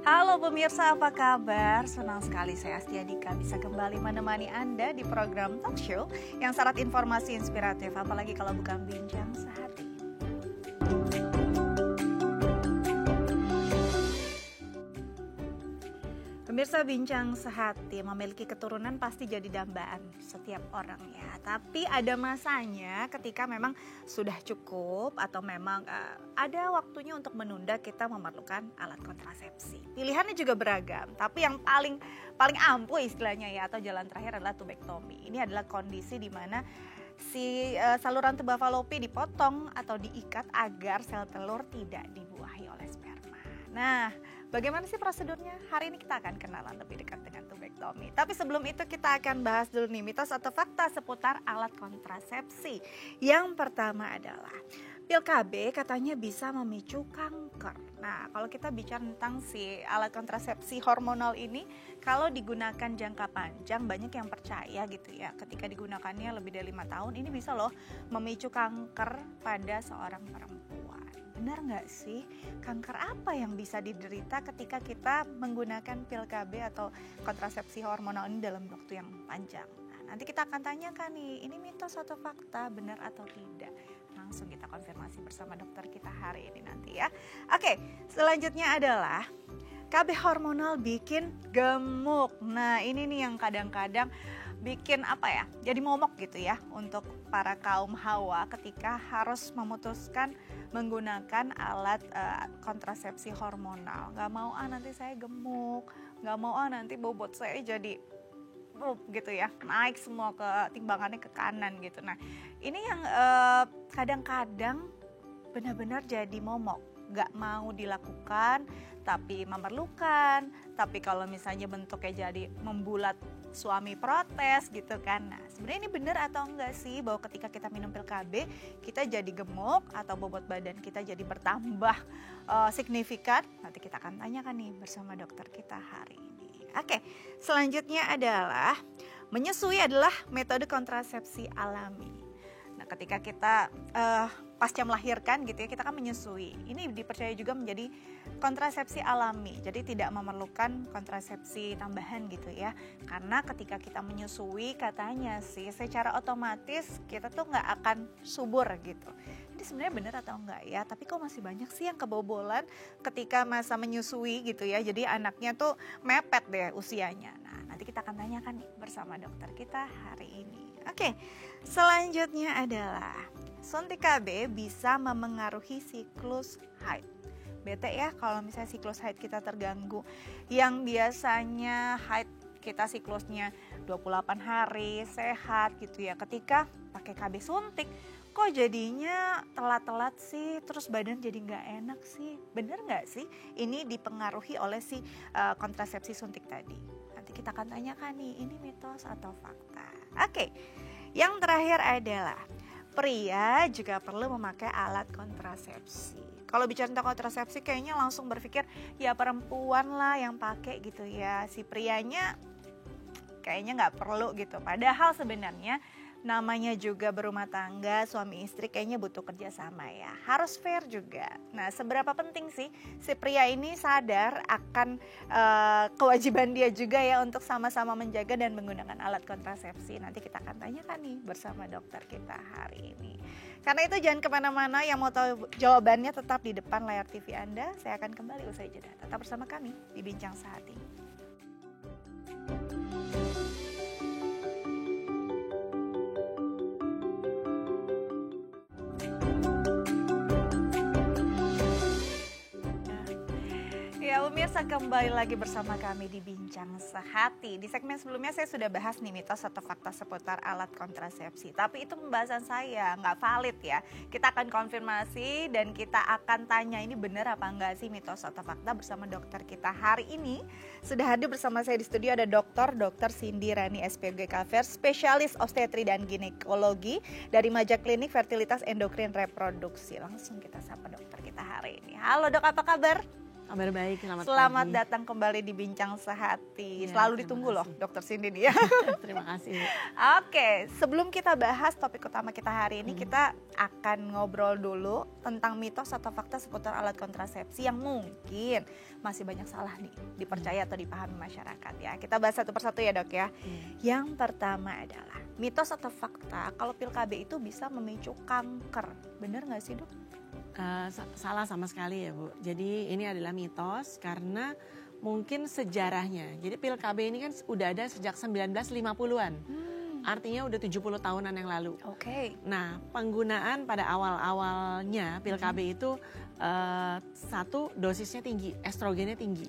Halo pemirsa, apa kabar? Senang sekali saya Astia Dika bisa kembali menemani Anda di program talk show yang syarat informasi inspiratif, apalagi kalau bukan bincang sehati. Pemirsa, bincang sehati memiliki keturunan pasti jadi dambaan setiap orang ya. Tapi ada masanya ketika memang sudah cukup atau memang ada waktunya untuk menunda, kita memerlukan alat kontrasepsi. Pilihannya juga beragam, tapi yang paling ampuh istilahnya ya, atau jalan terakhir adalah tubektomi. Ini adalah kondisi di mana si saluran tuba falopi dipotong atau diikat agar sel telur tidak dibuahi oleh sperma. Nah, bagaimana sih prosedurnya? Hari ini kita akan kenalan lebih dekat dengan tubektomi. Tapi sebelum itu kita akan bahas dulu nih mitos atau fakta seputar alat kontrasepsi. Yang pertama adalah pil KB katanya bisa memicu kanker. Nah, kalau kita bicara tentang si alat kontrasepsi hormonal ini, kalau digunakan jangka panjang banyak yang percaya gitu ya. Ketika digunakannya lebih dari 5 tahun, ini bisa loh memicu kanker pada seorang perempuan. Benar nggak sih? Kanker apa yang bisa diderita ketika kita menggunakan pil KB atau kontrasepsi hormonal ini dalam waktu yang panjang? Nah, nanti kita akan tanyakan nih, ini mitos atau fakta, benar atau tidak? Langsung kita konfirmasi bersama dokter kita hari ini nanti ya. Oke, selanjutnya adalah KB hormonal bikin gemuk. Nah, ini nih yang kadang-kadang bikin jadi momok gitu ya untuk para kaum hawa ketika harus memutuskan menggunakan alat kontrasepsi hormonal. Gak mau nanti saya gemuk, gak mau nanti bobot saya jadi gitu ya, naik semua ke timbangannya ke kanan gitu. Nah, ini yang kadang-kadang benar-benar jadi momok, gak mau dilakukan tapi memerlukan, tapi kalau misalnya bentuknya jadi membulat suami protes gitu kan. Nah, sebenarnya ini benar atau enggak sih bahwa ketika kita minum pil KB kita jadi gemuk atau bobot badan kita jadi bertambah signifikan? Nanti kita akan tanyakan nih bersama dokter kita hari ini. Oke, selanjutnya adalah menyusui adalah metode kontrasepsi alami. Nah, ketika kita pasca melahirkan gitu ya, kita kan menyusui. Ini dipercaya juga menjadi kontrasepsi alami. Jadi tidak memerlukan kontrasepsi tambahan gitu ya. Karena ketika kita menyusui katanya sih secara otomatis kita tuh nggak akan subur gitu. Ini sebenarnya benar atau enggak ya? Tapi kok masih banyak sih yang kebobolan ketika masa menyusui gitu ya. Jadi anaknya tuh mepet deh usianya. Nah, nanti kita akan tanyakan nih bersama dokter kita hari ini. Oke, selanjutnya adalah suntik KB bisa memengaruhi siklus haid. Bete ya kalau misalnya siklus haid kita terganggu. Yang biasanya haid kita siklusnya 28 hari, sehat gitu ya. Ketika pakai KB suntik, kok jadinya telat-telat sih, terus badan jadi nggak enak sih. Bener nggak sih ini dipengaruhi oleh si kontrasepsi suntik tadi? Nanti kita akan tanyakan nih, ini mitos atau fakta. Oke, yang terakhir adalah pria juga perlu memakai alat kontrasepsi. Kalau bicara tentang kontrasepsi kayaknya langsung berpikir ya perempuan lah yang pakai gitu ya. Si prianya kayaknya nggak perlu gitu. Padahal sebenarnya namanya juga berumah tangga, suami istri kayaknya butuh kerjasama ya. Harus fair juga. Nah, seberapa penting sih si pria ini sadar akan kewajiban dia juga ya untuk sama-sama menjaga dan menggunakan alat kontrasepsi. Nanti kita akan tanyakan nih bersama dokter kita hari ini. Karena itu jangan kemana-mana, yang mau tahu jawabannya tetap di depan layar TV Anda. Saya akan kembali usai jeda. Tetap bersama kami di Bincang Sehati. Ya, pemirsa, kembali lagi bersama kami di Bincang Sehati. Di segmen sebelumnya saya sudah bahas nih mitos atau fakta seputar alat kontrasepsi. Tapi itu pembahasan saya, nggak valid ya. Kita akan konfirmasi dan kita akan tanya ini benar apa enggak sih mitos atau fakta bersama dokter kita hari ini. Sudah hadir bersama saya di studio ada Dr. Cindy Rani SPG Kaver, spesialis obstetri dan ginekologi dari Majak Klinik Fertilitas Endokrin Reproduksi. Langsung kita sapa dokter kita hari ini. Halo dok, apa kabar? Kabar baik, selamat pagi. datang kembali di Bincang Sehati. Ya, Selalu terima ditunggu loh kasih. Dokter Cindy nih ya. Terima kasih. Oke, sebelum kita bahas topik utama kita hari ini, kita akan ngobrol dulu tentang mitos atau fakta seputar alat kontrasepsi yang mungkin masih banyak salah nih dipercaya atau dipahami masyarakat ya. Kita bahas satu persatu ya dok ya. Yang pertama adalah mitos atau fakta kalau pil KB itu bisa memicu kanker. Bener nggak sih dok? Salah sama sekali ya Bu. Jadi ini adalah mitos karena mungkin sejarahnya. Jadi pil KB ini kan udah ada sejak 1950-an. Artinya udah 70 tahunan yang lalu. Oke. Nah, penggunaan pada awal-awalnya pil KB itu satu, dosisnya tinggi, estrogennya tinggi.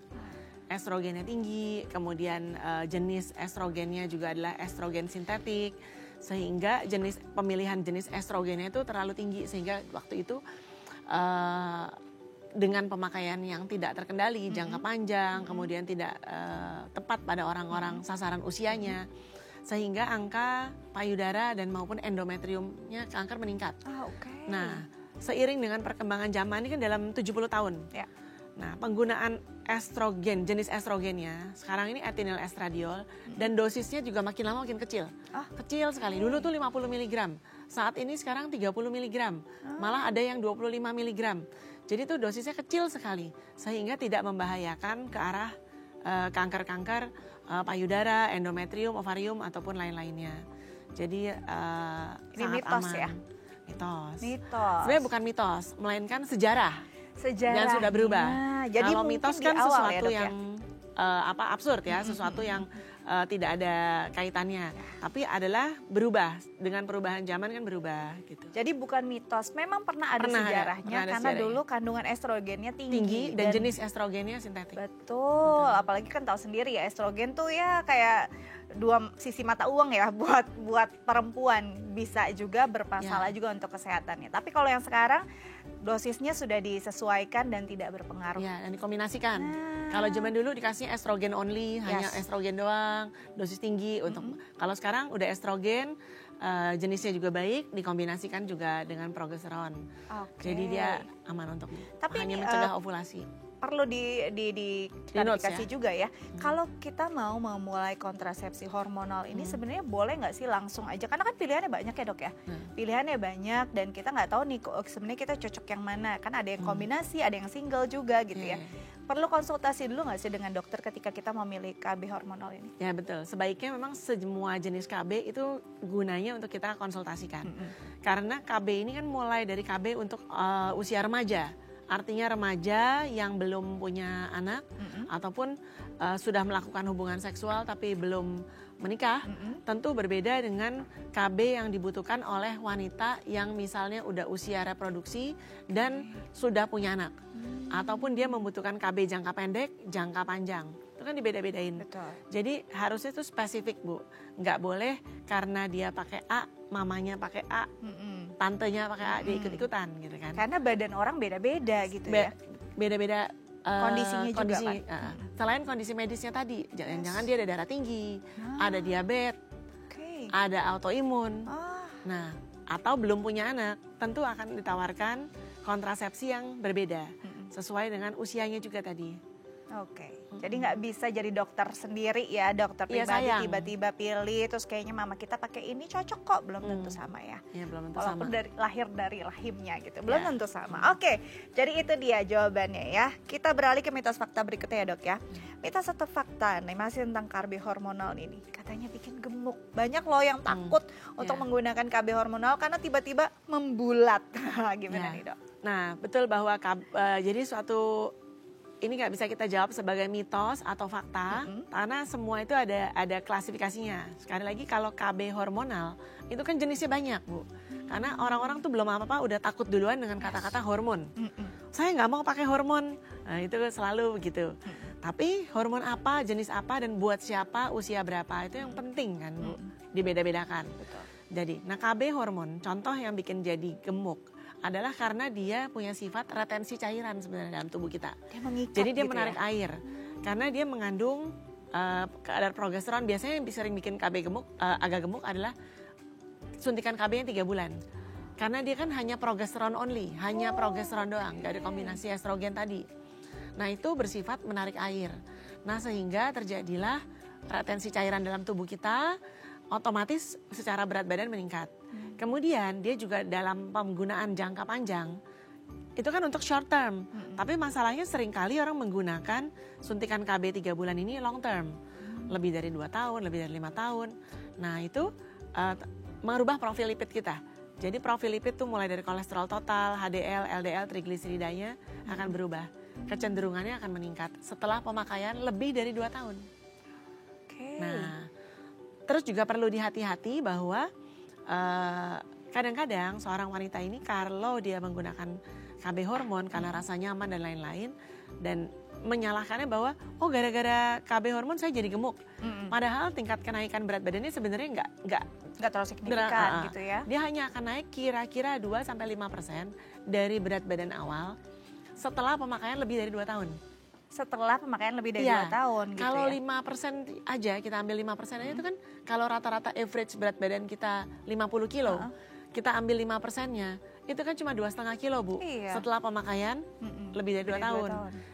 Estrogennya tinggi, kemudian jenis estrogennya juga adalah estrogen sintetik. Sehingga pemilihan jenis estrogennya itu terlalu tinggi. Sehingga waktu itu dengan pemakaian yang tidak terkendali, jangka panjang, kemudian tidak tepat pada orang-orang sasaran usianya. Sehingga angka payudara dan maupun endometriumnya kanker meningkat. Nah, seiring dengan perkembangan zaman ini kan dalam 70 tahun. Ya. Nah, penggunaan estrogen, jenis estrogennya, sekarang ini ethinyl estradiol, dan dosisnya juga makin lama makin kecil. Kecil sekali, dulu tuh 50 mg, saat ini sekarang 30 mg, malah ada yang 25 mg. Jadi tuh dosisnya kecil sekali, sehingga tidak membahayakan ke arah kanker-kanker payudara, endometrium, ovarium, ataupun lain-lainnya. Jadi Ini sangat mitos aman. ya? Mitos. Sebenarnya bukan mitos, melainkan sejarah. Dan sejarahnya. sudah berubah. Jadi kalau mungkin mitos di kan awal sesuatu ya, Dok, yang absurd ya, sesuatu yang tidak ada kaitannya. Tapi adalah berubah, dengan perubahan zaman kan berubah gitu. Jadi bukan mitos, memang pernah ada Pernah ada sejarahnya karena sejarahnya. Dulu kandungan estrogennya tinggi Dan jenis estrogennya sintetik. Betul, apalagi kan tahu sendiri ya, estrogen tuh ya kayak dua sisi mata uang ya buat perempuan, bisa juga bermasalah juga untuk kesehatannya. Tapi kalau yang sekarang dosisnya sudah disesuaikan dan tidak berpengaruh. Ya, dan dikombinasikan. Kalau zaman dulu dikasih estrogen only, hanya estrogen doang, dosis tinggi untuk. Kalau sekarang udah estrogen, jenisnya juga baik, dikombinasikan juga dengan progesteron. Jadi dia aman untuk hanya mencegah ovulasi. Perlu diklarifikasi juga ya. Kalau kita mau memulai kontrasepsi hormonal ini sebenarnya boleh nggak sih langsung aja? Karena kan pilihannya banyak ya dok ya. Pilihannya banyak dan kita nggak tahu nih sebenarnya kita cocok yang mana. Kan ada yang kombinasi, ada yang single juga gitu ya. Perlu konsultasi dulu nggak sih dengan dokter ketika kita memilih KB hormonal ini? Ya betul. Sebaiknya memang semua jenis KB itu gunanya untuk kita konsultasikan. Karena KB ini kan mulai dari KB untuk usia remaja. Artinya remaja yang belum punya anak ataupun sudah melakukan hubungan seksual tapi belum menikah, tentu berbeda dengan KB yang dibutuhkan oleh wanita yang misalnya udah usia reproduksi dan sudah punya anak. Ataupun dia membutuhkan KB jangka pendek, jangka panjang. Itu kan dibeda-bedain. Betul. Jadi harusnya itu spesifik Bu. Nggak boleh karena dia pakai A, mamanya pakai A, tantenya pakai A, dia ikut-ikutan gitu kan. Karena badan orang beda-beda gitu ya. Beda-beda kondisinya juga kan. Selain kondisi medisnya tadi, jangan-jangan dia ada darah tinggi, ada diabetes, ada autoimun. Nah, atau belum punya anak, tentu akan ditawarkan kontrasepsi yang berbeda sesuai dengan usianya juga tadi. Jadi nggak bisa jadi dokter sendiri ya, dokter pribadi tiba-tiba pilih terus kayaknya mama kita pakai ini cocok kok, belum tentu sama ya. Iya, belum tentu walaupun sama. lahir dari rahimnya gitu, belum tentu sama. Jadi itu dia jawabannya ya. Kita beralih ke mitos fakta berikutnya ya dok ya. Mitos atau fakta nih masih tentang KB hormonal ini, katanya bikin gemuk. Banyak loh yang takut untuk menggunakan KB hormonal karena tiba-tiba membulat. Gimana nih dok? Nah betul bahwa jadi suatu ini nggak bisa kita jawab sebagai mitos atau fakta karena semua itu ada klasifikasinya. Sekali lagi kalau KB hormonal itu kan jenisnya banyak Bu. Karena orang-orang tuh belum apa-apa udah takut duluan dengan kata-kata hormon. Saya nggak mau pakai hormon. Nah, itu selalu begitu. Tapi hormon apa, jenis apa dan buat siapa, usia berapa itu yang penting kan Bu. Dibeda-bedakan. Jadi, nah KB hormon contoh yang bikin jadi gemuk adalah karena dia punya sifat retensi cairan sebenarnya dalam tubuh kita. Jadi dia menarik air. Karena dia mengandung kadar progesteron. Biasanya yang sering bikin KB gemuk, agak gemuk adalah suntikan KB yang 3 bulan. Karena dia kan hanya progesteron only, hanya progesteron doang, gak ada kombinasi estrogen tadi. Nah itu bersifat menarik air. Nah sehingga terjadilah retensi cairan dalam tubuh kita, otomatis secara berat badan meningkat. Kemudian dia juga dalam penggunaan jangka panjang, itu kan untuk short term. Tapi masalahnya seringkali orang menggunakan suntikan KB 3 bulan ini long term. Lebih dari 2 tahun, lebih dari 5 tahun. Nah itu merubah profil lipid kita. Jadi profil lipid tuh mulai dari kolesterol total, HDL, LDL, trigliseridanya akan berubah. Kecenderungannya akan meningkat setelah pemakaian lebih dari 2 tahun. Nah, terus juga perlu dihati-hati bahwa kadang-kadang seorang wanita ini kalau dia menggunakan KB hormon karena rasa nyaman dan lain-lain, dan menyalahkannya bahwa oh gara-gara KB hormon saya jadi gemuk. Padahal tingkat kenaikan berat badannya sebenarnya nggak terlalu signifikan gitu ya. Dia hanya akan naik kira-kira 2-5% dari berat badan awal setelah pemakaian lebih dari 2 tahun. Setelah pemakaian lebih dari 2 tahun gitu kalau ya. Kalau 5% aja, kita ambil 5% aja itu kan kalau rata-rata average berat badan kita 50 kilo, kita ambil 5%-nya, itu kan cuma 2,5 kilo Bu. Iya. Setelah pemakaian lebih dari 2 tahun.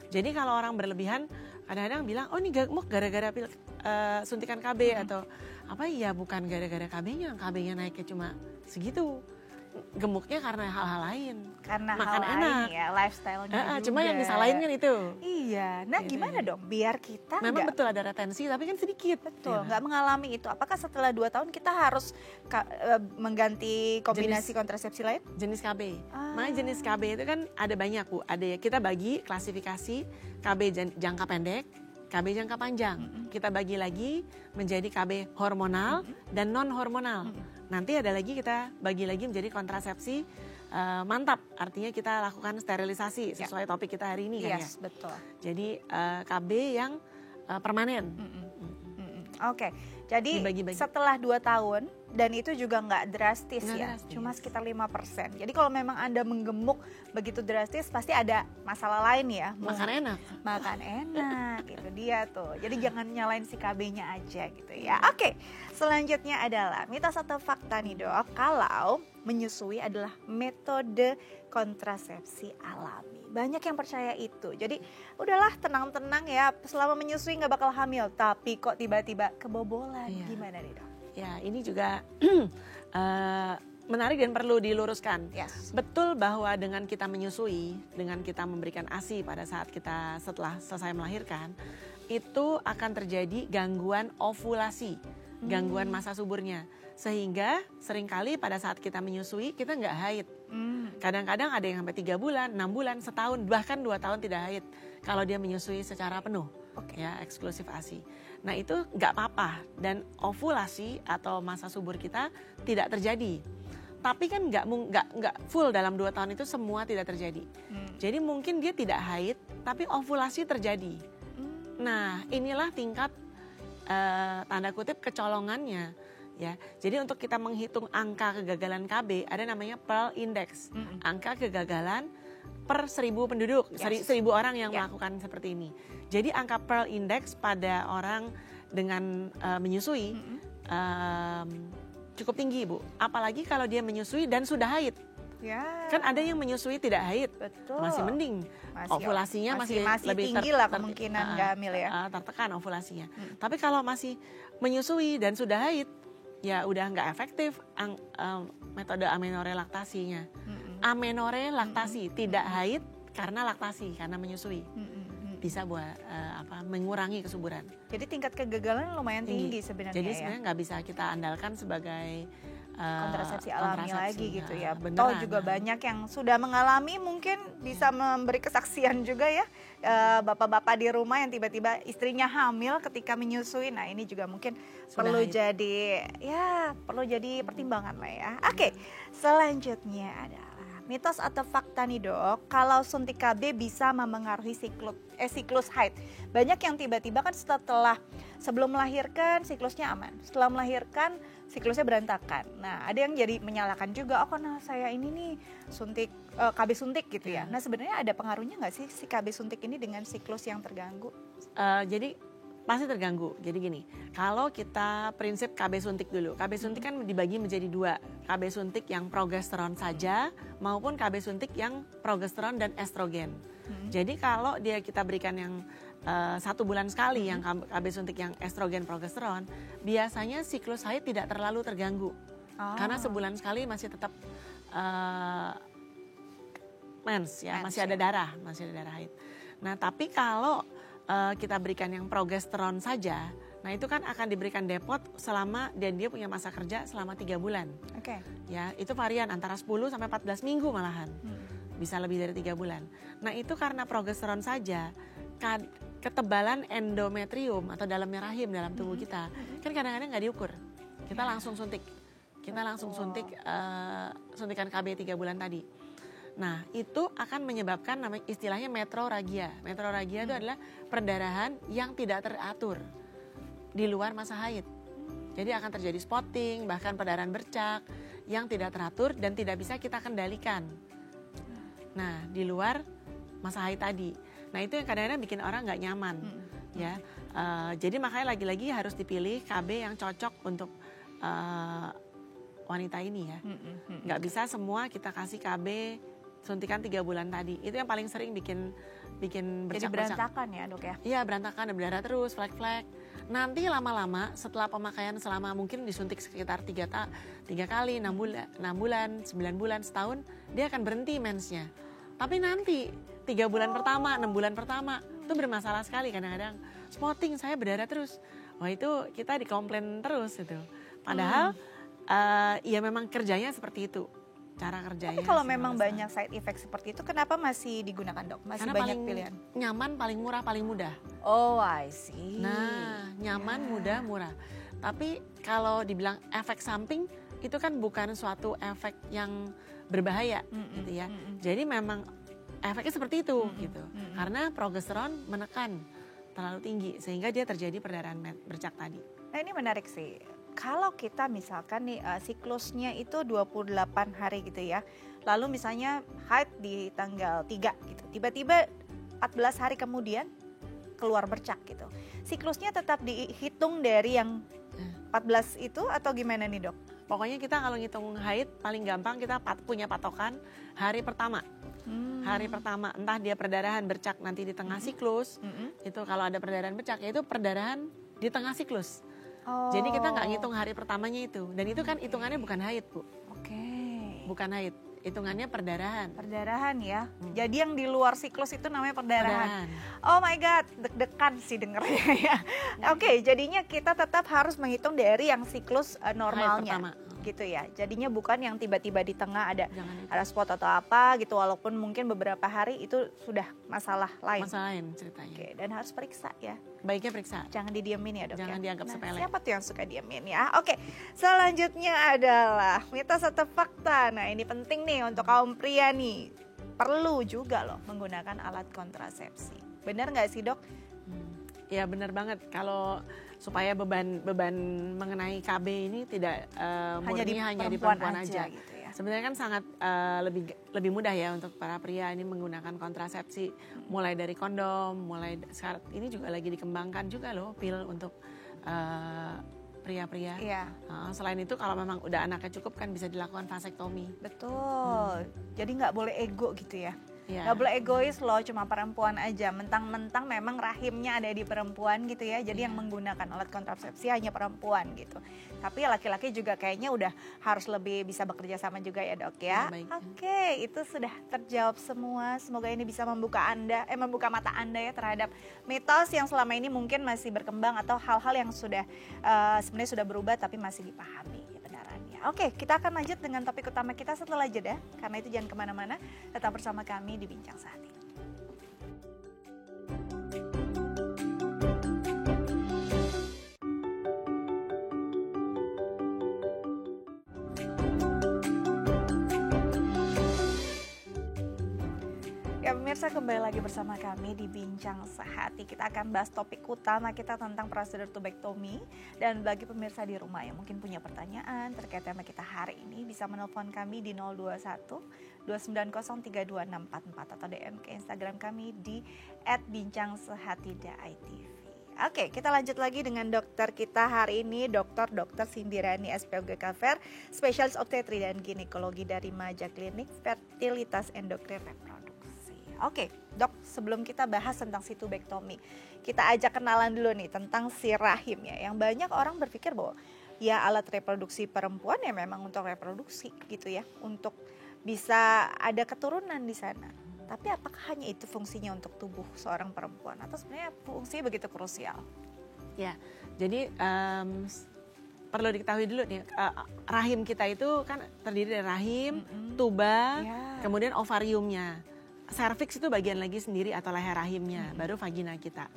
Jadi kalau orang berlebihan kadang-kadang bilang, oh ini gemuk gara-gara suntikan KB atau apa, ya bukan gara-gara KB-nya naiknya cuma segitu. Gemuknya karena hal-hal lain. Karena makan hal enak. lain ya, lifestyle-nya juga. Cuma yang disalahin kan itu. Iya, nah gimana dong biar kita memang betul ada retensi tapi kan sedikit. Betul, nggak mengalami itu. Apakah setelah 2 tahun kita harus mengganti kombinasi kontrasepsi lain? Jenis KB. Makanya jenis KB itu kan ada banyak Bu. Ada ya, kita bagi klasifikasi KB jangka pendek, KB jangka panjang. Kita bagi lagi menjadi KB hormonal dan non hormonal. Nanti ada lagi kita bagi lagi menjadi kontrasepsi mantap. Artinya kita lakukan sterilisasi sesuai topik kita hari ini kan ya. Betul. Jadi KB yang permanen. Oke. Jadi dibagi-bagi. Setelah 2 tahun, dan itu juga nggak drastis ya, cuma sekitar 5%. Jadi kalau memang Anda menggemuk begitu drastis, pasti ada masalah lain ya. Makan enak, itu dia tuh. Jadi jangan nyalain si KB-nya aja gitu ya. Oke, selanjutnya adalah mitos atau fakta nih Dok, kalau menyusui adalah metode kontrasepsi alami. Banyak yang percaya itu. Jadi udahlah tenang-tenang ya, selama menyusui nggak bakal hamil. Tapi kok tiba-tiba kebobolan, gimana nih Dok? Ya ini juga menarik dan perlu diluruskan. Betul bahwa dengan kita menyusui, dengan kita memberikan ASI pada saat kita setelah selesai melahirkan, itu akan terjadi gangguan ovulasi, gangguan masa suburnya. Sehingga seringkali pada saat kita menyusui kita nggak haid. Kadang-kadang ada yang sampai 3 bulan, 6 bulan, setahun, bahkan 2 tahun tidak haid. Kalau dia menyusui secara penuh, ya eksklusif ASI. Nah itu nggak apa-apa, dan ovulasi atau masa subur kita tidak terjadi. Tapi kan nggak full dalam 2 tahun itu semua tidak terjadi. Jadi mungkin dia tidak haid, tapi ovulasi terjadi. Nah inilah tingkat tanda kutip kecolongannya. Ya, jadi untuk kita menghitung angka kegagalan KB ada namanya Pearl Index, angka kegagalan per 1.000 penduduk, 1.000 orang yang melakukan seperti ini. Jadi angka Pearl Index pada orang dengan menyusui cukup tinggi Bu, apalagi kalau dia menyusui dan sudah haid. Kan ada yang menyusui tidak haid, masih mending, ovulasinya masih lebih tinggi lah kemungkinan nggak hamil ya. Tertekan ovulasinya. Tapi kalau masih menyusui dan sudah haid, ya udah nggak efektif metode amenorelaktasinya. Amenorelaktasi tidak haid karena laktasi, karena menyusui. Bisa buat mengurangi kesuburan. Jadi tingkat kegagalan lumayan tinggi sebenarnya. Jadi sebenarnya nggak bisa kita andalkan sebagai kontrasepsi alami lagi gitu ya. Betul juga banyak yang sudah mengalami, mungkin bisa memberi kesaksian juga ya. Bapak-bapak di rumah yang tiba-tiba istrinya hamil ketika menyusui. Nah ini juga mungkin perlu jadi pertimbangan lah ya. Oke, selanjutnya adalah mitos atau fakta nih Dok, kalau suntik KB bisa memengaruhi siklus haid. Banyak yang tiba-tiba kan sebelum melahirkan siklusnya aman, setelah melahirkan siklusnya berantakan. Nah ada yang jadi menyalahkan juga, oh karena saya ini nih suntik KB suntik gitu ya. Nah sebenarnya ada pengaruhnya nggak sih si KB suntik ini dengan siklus yang terganggu? Jadi pasti terganggu. Jadi gini, kalau kita prinsip KB suntik dulu. KB suntik kan dibagi menjadi 2. KB suntik yang progesteron saja maupun KB suntik yang progesteron dan estrogen. Jadi kalau kita berikan yang 1 bulan sekali yang KB suntik yang estrogen progesteron, biasanya siklus haid tidak terlalu terganggu. Karena sebulan sekali masih tetap mens ya, masih ada darah haid. Nah, tapi kalau kita berikan yang progesteron saja, nah itu kan akan diberikan depot dan dia punya masa kerja selama 3 bulan. Ya, itu varian antara 10 sampai 14 minggu malahan. Bisa lebih dari 3 bulan. Nah, itu karena progesteron saja, ketebalan endometrium atau dalamnya rahim dalam tubuh kita kan kadang-kadang nggak diukur. Kita langsung suntik. Suntikan KB 3 bulan tadi. Nah, itu akan menyebabkan istilahnya metroragia. Metroragia itu adalah perdarahan yang tidak teratur di luar masa haid. Jadi akan terjadi spotting, bahkan perdarahan bercak yang tidak teratur dan tidak bisa kita kendalikan. Nah, di luar masa haid tadi. Nah, itu yang kadang-kadang bikin orang nggak nyaman. Ya, jadi makanya lagi-lagi harus dipilih KB yang cocok untuk wanita ini ya. Nggak bisa semua kita kasih KB suntikan 3 bulan tadi. Itu yang paling sering bikin bercak-bercak. Jadi berantakan ya dok ya? Iya berantakan, berdarah terus, flek-flek. Nanti lama-lama setelah pemakaian selama mungkin disuntik sekitar 3 kali, 6 bulan, 9 bulan, setahun, dia akan berhenti mensnya. Tapi nanti 3 bulan pertama, 6 bulan pertama, itu bermasalah sekali kadang-kadang. Spotting saya berdarah terus. Wah itu kita dikomplain terus itu. Padahal ya memang kerjanya seperti itu. Cara kerjanya. Tapi kalau memang banyak side effect seperti itu, kenapa masih digunakan dok? Masih karena banyak paling pilihan. Nyaman, paling murah, paling mudah. Oh I see. Nah nyaman, mudah, murah. Tapi kalau dibilang efek samping, itu kan bukan suatu efek yang berbahaya gitu ya. Jadi memang efeknya seperti itu gitu. Karena progesteron menekan terlalu tinggi sehingga dia terjadi perdarahan bercak tadi. Nah ini menarik sih. Kalau kita misalkan nih siklusnya itu 28 hari gitu ya. Lalu misalnya haid di tanggal 3 gitu. Tiba-tiba 14 hari kemudian keluar bercak gitu. Siklusnya tetap dihitung dari yang 14 itu atau gimana nih dok? Pokoknya kita kalau ngitung haid paling gampang kita punya patokan hari pertama. Hari pertama entah dia perdarahan bercak nanti di tengah siklus. Itu kalau ada perdarahan bercak itu perdarahan di tengah siklus. Jadi kita nggak ngitung hari pertamanya itu. Dan itu kan hitungannya bukan haid Bu. Bukan haid, hitungannya perdarahan. Perdarahan ya. Jadi yang di luar siklus itu namanya perdarahan. Oh my god, deg-degan sih dengernya ya. Oke, jadinya kita tetap harus menghitung dari yang siklus normalnya. Gitu ya. Jadinya bukan yang tiba-tiba di tengah ada spot atau apa gitu, walaupun mungkin beberapa hari itu sudah masalah lain. Masalah lain ceritanya. Oke, dan harus periksa ya. Baiknya periksa. Jangan didiemin ya dok. Jangan dianggap sepele. Siapa tuh yang suka diemin ya? Oke, selanjutnya adalah mitos atau fakta. Nah ini penting nih untuk kaum pria nih. Perlu juga loh menggunakan alat kontrasepsi. Benar nggak sih dok? Ya benar banget. Kalau supaya beban mengenai KB ini tidak murni hanya di perempuan aja. Gitu ya. Sebenarnya kan sangat lebih mudah ya untuk para pria ini menggunakan kontrasepsi, mulai dari kondom, sekarang ini juga lagi dikembangkan juga loh pil untuk pria-pria. Iya. Selain itu kalau memang udah anaknya cukup kan bisa dilakukan vasektomi. Betul. Jadi nggak boleh ego gitu ya. Ya. Gak boleh egois loh, cuma perempuan aja. Mentang-mentang memang rahimnya ada di perempuan gitu ya. Jadi yang menggunakan alat kontrasepsi hanya perempuan gitu. Tapi laki-laki juga kayaknya udah harus lebih bisa bekerja sama juga ya dok ya. Oke, itu sudah terjawab semua. Semoga ini bisa membuka mata Anda ya terhadap mitos yang selama ini mungkin masih berkembang atau hal-hal yang sudah sebenarnya sudah berubah tapi masih dipahami. Oke, kita akan lanjut dengan topik utama kita setelah jeda. Karena itu jangan kemana-mana, tetap bersama kami di Bincang Sehati. Ya pemirsa, kembali lagi bersama kami di Bincang Sehati. Kita akan bahas topik utama kita tentang prosedur tubektomi. Dan bagi pemirsa di rumah yang mungkin punya pertanyaan terkait tema kita hari ini, bisa menelpon kami di 021 290 32644 atau DM ke Instagram kami di @bincangsehati.itv. Oke, kita lanjut lagi dengan dokter kita hari ini, Dr. Sindirani SPOG Kafer, spesialis obstetri dan ginekologi dari Maja Klinik Fertilitas Endokrin Reproduksi. Oke, dok, sebelum kita bahas tentang si tubektomi, kita ajak kenalan dulu nih tentang si rahim ya. Yang banyak orang berpikir bahwa ya alat reproduksi perempuan ya memang untuk reproduksi gitu ya, untuk bisa ada keturunan di sana. Tapi apakah hanya itu fungsinya untuk tubuh seorang perempuan atau sebenarnya fungsinya begitu krusial? Ya, jadi perlu diketahui dulu nih, rahim kita itu kan terdiri dari rahim, tuba, kemudian ovariumnya. Serviks itu bagian lagi sendiri atau leher rahimnya, baru vagina kita.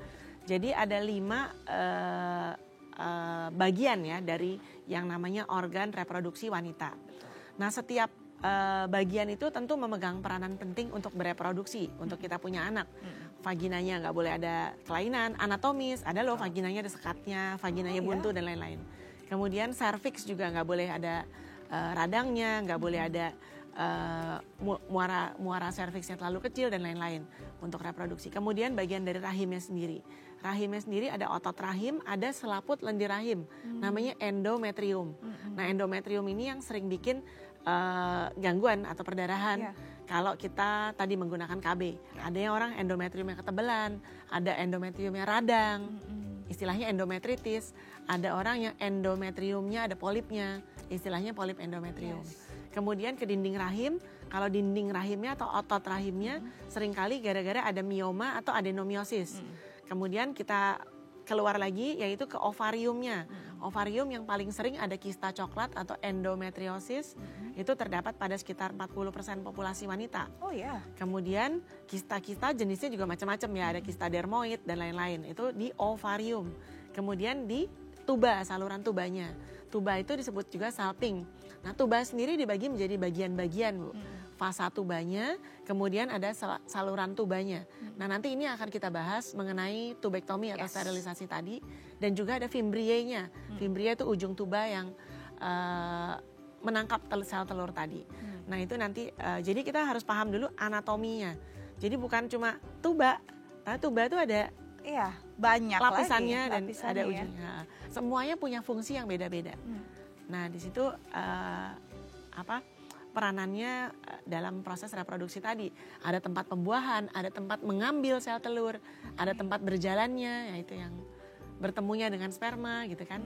Jadi ada 5 bagian ya dari yang namanya organ reproduksi wanita. Nah, setiap bagian itu tentu memegang peranan penting untuk bereproduksi, untuk kita punya anak. Vaginanya nggak boleh ada kelainan anatomis, ada loh vaginanya ada sekatnya, vaginanya buntu dan lain-lain. Kemudian serviks juga nggak boleh ada radangnya, nggak boleh ada muara serviksnya terlalu kecil dan lain-lain untuk reproduksi. Kemudian bagian dari rahimnya sendiri. Rahimnya sendiri ada otot rahim, ada selaput lendir rahim, namanya endometrium. Nah, endometrium ini yang sering bikin gangguan atau perdarahan. Kalau kita tadi menggunakan KB, ada yang orang endometriumnya ketebalan, ada endometriumnya radang, istilahnya endometritis. Ada orang yang endometriumnya ada polipnya, istilahnya polip endometrium. Kemudian ke dinding rahim, kalau dinding rahimnya atau otot rahimnya seringkali gara-gara ada mioma atau adenomiosis. Kemudian kita keluar lagi yaitu ke ovariumnya. Ovarium yang paling sering ada kista coklat atau endometriosis, itu terdapat pada sekitar 40% populasi wanita. Oh ya. Kemudian kista-kista jenisnya juga macam-macam ya, ada kista dermoid dan lain-lain, itu di ovarium. Kemudian di tuba, saluran tubanya. Tuba itu disebut juga salping. Nah, tuba sendiri dibagi menjadi bagian-bagian, Bu. Fasa tubanya, kemudian ada saluran tubanya. Nah, nanti ini akan kita bahas mengenai tubektomi atau sterilisasi tadi. Dan juga ada fimbrienya. Fimbria itu ujung tuba yang menangkap sel telur tadi. Nah, itu nanti, jadi kita harus paham dulu anatominya. Jadi bukan cuma tuba, tapi tuba itu ada banyak lapisannya lagi, dan ada ujungnya. Semuanya punya fungsi yang beda-beda. Nah, di situ peranannya dalam proses reproduksi tadi. Ada tempat pembuahan, ada tempat mengambil sel telur, ada tempat berjalannya, yaitu yang bertemunya dengan sperma gitu kan.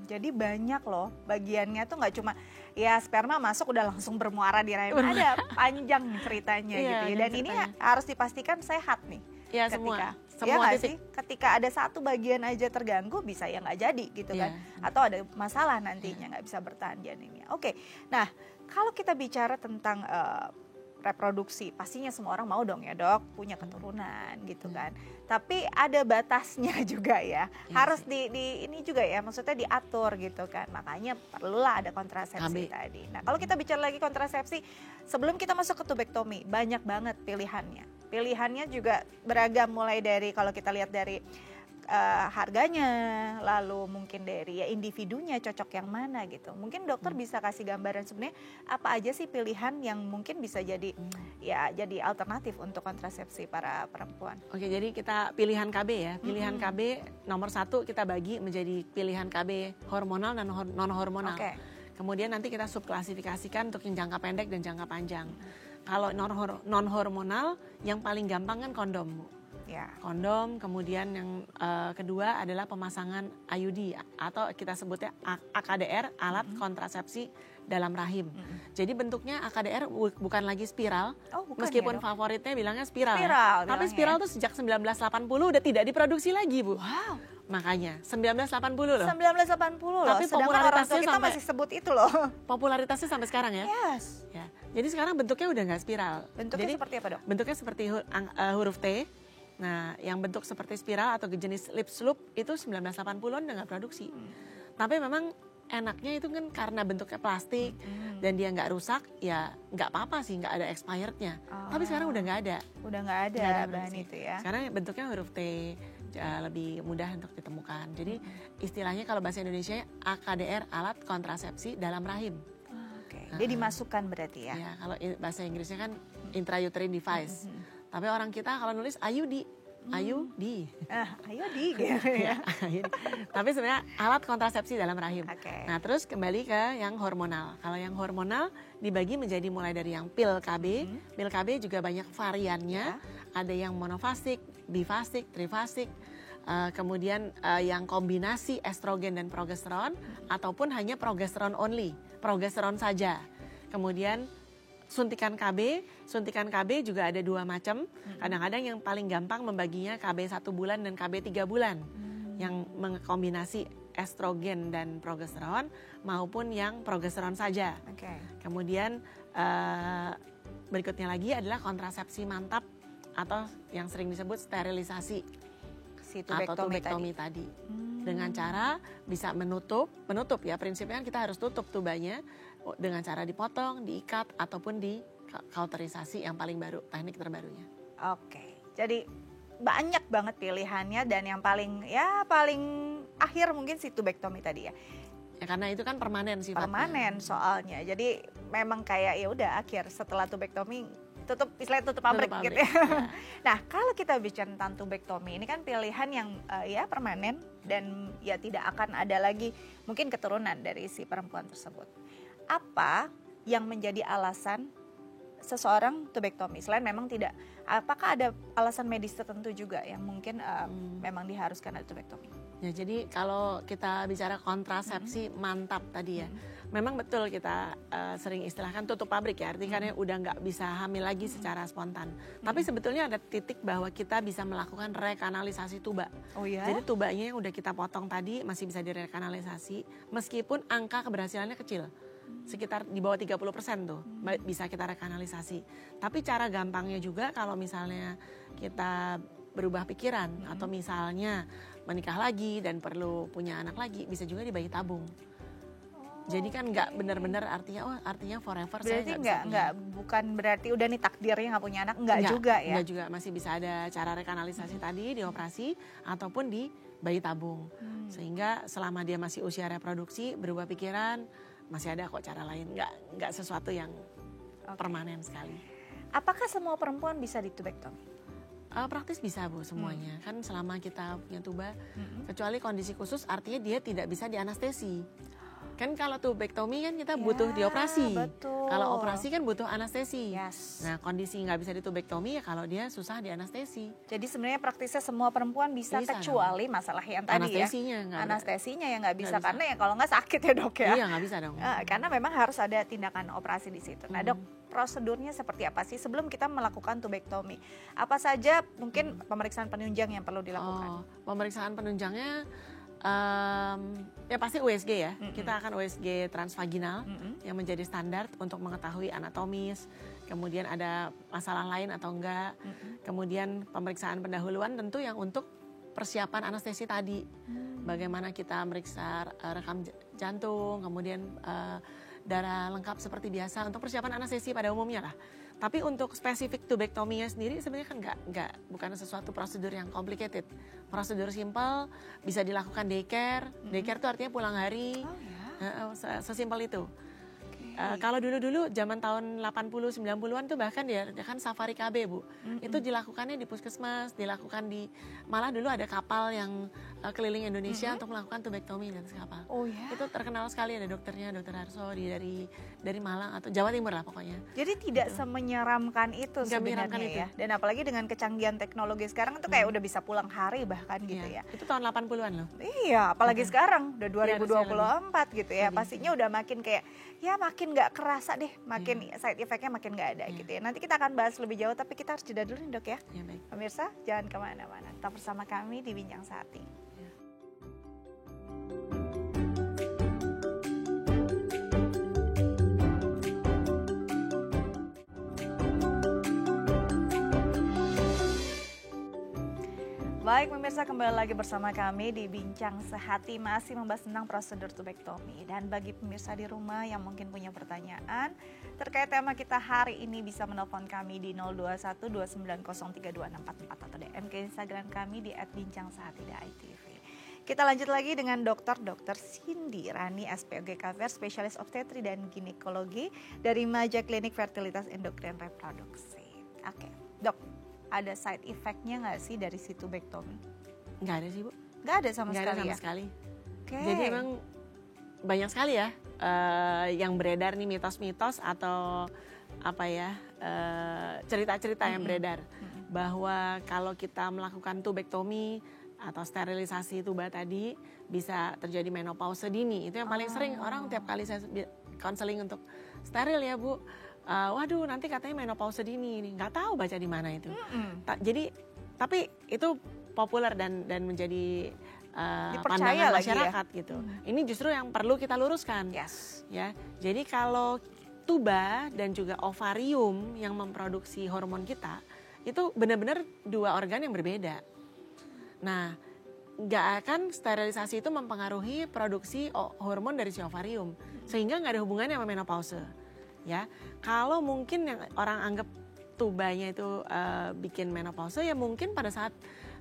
Jadi banyak loh bagiannya tuh, nggak cuma ya sperma masuk udah langsung bermuara di rahim. Ada panjang ceritanya gitu ya. Dan ini harus dipastikan sehat nih. Ya, semua ya sih, ketika ada satu bagian aja terganggu bisa ya nggak jadi gitu kan, atau ada masalah nantinya nggak bisa bertahan janinnya. Oke, nah kalau kita bicara tentang reproduksi, pastinya semua orang mau dong ya dok punya keturunan gitu kan, tapi ada batasnya juga ya, harus di ini juga ya, maksudnya diatur gitu kan, makanya perlulah ada kontrasepsi tadi. Nah, kalau kita bicara lagi kontrasepsi, sebelum kita masuk ke tubektomi, banyak banget pilihannya juga beragam, mulai dari kalau kita lihat dari harganya, lalu mungkin dari ya individunya cocok yang mana gitu. Mungkin dokter bisa kasih gambaran sebenarnya apa aja sih pilihan yang mungkin bisa jadi ya jadi alternatif untuk kontrasepsi para perempuan. Oke, jadi kita pilihan KB ya. Pilihan KB nomor 1 kita bagi menjadi pilihan KB hormonal dan non hormonal. Kemudian nanti kita subklasifikasikan untuk yang jangka pendek dan jangka panjang. Kalau non hormonal yang paling gampang kan kondom, Bu. Kondom, kemudian yang kedua adalah pemasangan IUD atau kita sebutnya AKDR, alat kontrasepsi dalam rahim. Jadi bentuknya AKDR bukan lagi spiral, meskipun favoritnya bilangnya spiral ya. Tapi spiral tuh sejak 1980 udah tidak diproduksi lagi, Bu. Wow. Makanya 1980 loh. 1980 loh. Tapi popularitasnya kita masih sebut itu loh. Popularitasnya sampai sekarang ya. Yes. Ya. Jadi sekarang bentuknya udah nggak spiral. Bentuknya seperti apa, dok? Bentuknya seperti huruf T. Nah, yang bentuk seperti spiral atau jenis lip loop itu 1980-an udah nggak produksi. Tapi memang enaknya itu kan karena bentuknya plastik dan dia nggak rusak, ya nggak apa-apa sih, nggak ada expirednya. Tapi sekarang udah nggak ada. Udah nggak ada bahan itu ya. Sekarang bentuknya huruf T, lebih mudah untuk ditemukan. Jadi istilahnya kalau bahasa Indonesia AKDR, alat kontrasepsi dalam rahim. Dia dimasukkan berarti ya? Ya, kalau bahasa Inggrisnya kan intrauterine device. Tapi orang kita kalau nulis IUD, Ayo di. Ayo di gitu ya. Tapi sebenarnya alat kontrasepsi dalam rahim. Oke. Nah terus kembali ke yang hormonal. Kalau yang hormonal dibagi menjadi mulai dari yang pil KB. Pil KB juga banyak variannya. Ada yang monofasik, bifasik, trifasik. Kemudian yang kombinasi estrogen dan progesteron. Ataupun hanya progesteron only, progesteron saja. Kemudian suntikan KB juga ada 2 macam. Kadang-kadang yang paling gampang membaginya KB 1 bulan dan KB 3 bulan. Yang mengkombinasi estrogen dan progesteron maupun yang progesteron saja. Kemudian berikutnya lagi adalah kontrasepsi mantap atau yang sering disebut sterilisasi atau tubektomi tadi. Dengan cara bisa menutup ya, prinsipnya kan kita harus tutup tubanya dengan cara dipotong, diikat ataupun di kauterisasi yang paling baru, teknik terbarunya. Oke. Jadi banyak banget pilihannya dan yang paling akhir mungkin si tubektomi tadi ya. Ya karena itu kan permanen sifatnya. Permanen soalnya. Jadi memang kayak ya udah akhir setelah tubektomi tutup pabrik gitu ya. Nah, kalau kita bicara tentang tubektomi ini kan pilihan yang permanen dan ya tidak akan ada lagi mungkin keturunan dari si perempuan tersebut. Apa yang menjadi alasan seseorang tubektomi? Selain memang tidak, apakah ada alasan medis tertentu juga yang mungkin memang diharuskan ada tubektomi? Ya, jadi kalau kita bicara kontrasepsi mantap tadi ya, memang betul kita sering istilahkan tutup pabrik ya, artinya kan udah nggak bisa hamil lagi secara spontan. Tapi sebetulnya ada titik bahwa kita bisa melakukan rekanalisasi tuba. Oh ya? Jadi tubanya yang udah kita potong tadi masih bisa direkanalisasi, meskipun angka keberhasilannya kecil. Sekitar di bawah 30% tuh bisa kita rekanalisasi. Tapi cara gampangnya juga kalau misalnya kita berubah pikiran atau misalnya menikah lagi dan perlu punya anak lagi, bisa juga di bayi tabung. Jadi kan nggak benar-benar artinya forever. Berarti bukan berarti udah nih takdirnya nggak punya anak, nggak juga ya? Nggak juga, masih bisa ada cara rekanalisasi tadi di operasi ataupun di bayi tabung. Sehingga selama dia masih usia reproduksi, berubah pikiran, masih ada kok cara lain, nggak sesuatu yang permanen sekali. Apakah semua perempuan bisa ditubektomi? Praktis bisa Bu semuanya, kan selama kita punya tuba, kecuali kondisi khusus artinya dia tidak bisa dianestesi. Kan kalau tubektomi kan kita butuh dioperasi, kalau operasi kan butuh anestesi. Nah kondisi nggak bisa ditubektomi ya kalau dia susah dianestesi. Jadi sebenarnya praktisnya semua perempuan bisa kecuali dong. Masalah yang tadi anestesinya yang nggak bisa karena ya kalau nggak sakit ya dok ya. Iya nggak bisa dong. Karena memang harus ada tindakan operasi di situ. Nah dok, prosedurnya seperti apa sih sebelum kita melakukan tubektomi? Apa saja mungkin pemeriksaan penunjang yang perlu dilakukan? Pemeriksaan penunjangnya ya pasti USG ya. Kita akan USG transvaginal yang menjadi standar untuk mengetahui anatomis, kemudian ada masalah lain atau enggak. Kemudian pemeriksaan pendahuluan tentu yang untuk persiapan anestesi tadi. Bagaimana kita meriksa rekam jantung, kemudian darah lengkap seperti biasa untuk persiapan anestesi pada umumnya lah. Tapi untuk spesifik tubektominya sendiri sebenarnya kan bukan sesuatu prosedur yang complicated. Prosedur simpel, bisa dilakukan daycare. Daycare itu artinya pulang hari. Sesimpel itu. Kalau dulu zaman tahun 80 90-an tuh bahkan ya kan safari KB Bu. Itu dilakukannya di puskesmas, dilakukan malah dulu ada kapal yang keliling Indonesia untuk melakukan tubektomi di atas kapal. Oh ya. Itu terkenal sekali, ada dokternya, Dokter Harso dari Malang atau Jawa Timur lah pokoknya. Jadi tidak semenyeramkan itu sebenarnya ya. Dan apalagi dengan kecanggihan teknologi sekarang itu kayak udah bisa pulang hari bahkan gitu ya. Itu tahun 80-an loh. Iya, apalagi sekarang udah 2024 gitu ya. Pastinya udah makin kayak makin nggak kerasa deh, makin side effect-nya makin nggak ada gitu ya. Nanti kita akan bahas lebih jauh, tapi kita harus jeda dulu nih dok ya. Baik. Pemirsa jangan kemana-mana, tetap bersama kami di Bincang Sehati. Baik pemirsa, kembali lagi bersama kami di Bincang Sehati, masih membahas tentang prosedur tubektomi. Dan bagi pemirsa di rumah yang mungkin punya pertanyaan terkait tema kita hari ini, bisa menelpon kami di 021-2903-2644 atau DM ke Instagram kami di @bincang_sehati.itv. Kita lanjut lagi dengan Dr. Cindy Rani, SPOGK Ver, spesialis obstetri dan ginekologi dari Maja Klinik Fertilitas Endokrin Reproduksi. Oke, dok. ada side effect-nya nggak sih dari si tubektomi? Nggak ada sih Bu. Nggak ada sama Nggak sekali ada sama ya? sekali. Oke. Jadi emang banyak sekali ya yang beredar nih mitos-mitos atau apa ya cerita-cerita yang beredar bahwa kalau kita melakukan tubektomi atau sterilisasi tuba tadi bisa terjadi menopause dini. Itu yang paling sering orang tiap kali saya konseling untuk steril ya Bu. Waduh nanti katanya menopause dini ini, nggak tahu baca di mana itu. Jadi tapi itu populer dan menjadi pandangan masyarakat ya? Gitu. Ini justru yang perlu kita luruskan. Yes. Ya, jadi kalau tuba dan juga ovarium yang memproduksi hormon kita itu benar-benar dua organ yang berbeda. Nah, nggak akan sterilisasi itu mempengaruhi produksi hormon dari si ovarium, sehingga nggak ada hubungannya sama menopause. Ya, kalau mungkin yang orang anggap tubanya itu bikin menopause, ya mungkin pada saat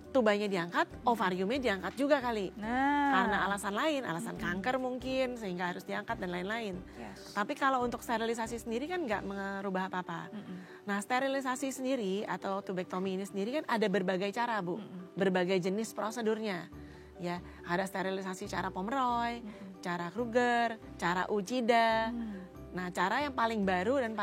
tubanya diangkat, ovariumnya diangkat juga kali. Karena alasan lain, alasan kanker mungkin, sehingga harus diangkat dan lain-lain. Yes. Tapi kalau untuk sterilisasi sendiri kan nggak merubah apa-apa. Nah, sterilisasi sendiri atau tubektomi ini sendiri kan ada berbagai cara Bu, berbagai jenis prosedurnya. Ya, ada sterilisasi cara Pomeroy, cara Kruger, cara Uchida. Nah, cara yang paling baru dan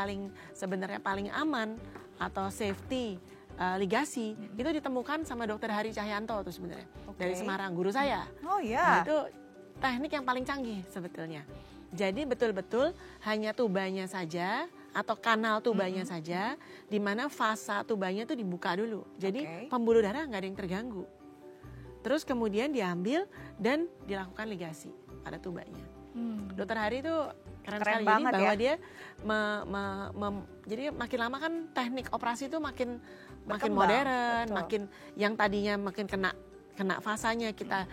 sebenarnya paling aman atau safety ligasi itu ditemukan sama Dr. Hari Cahyanto tuh sebenarnya dari Semarang, guru saya. Oh ya. Nah, itu teknik yang paling canggih sebetulnya. Jadi betul-betul hanya tubanya saja atau kanal tubanya saja, di mana fasa tubanya tuh dibuka dulu. Jadi pembuluh darah nggak ada yang terganggu. Terus kemudian diambil dan dilakukan ligasi pada tubanya. Dokter Hari itu keren sekali. Jadi bahwa dia jadi makin lama kan teknik operasi itu makin modern, makin yang tadinya makin kena fasanya kita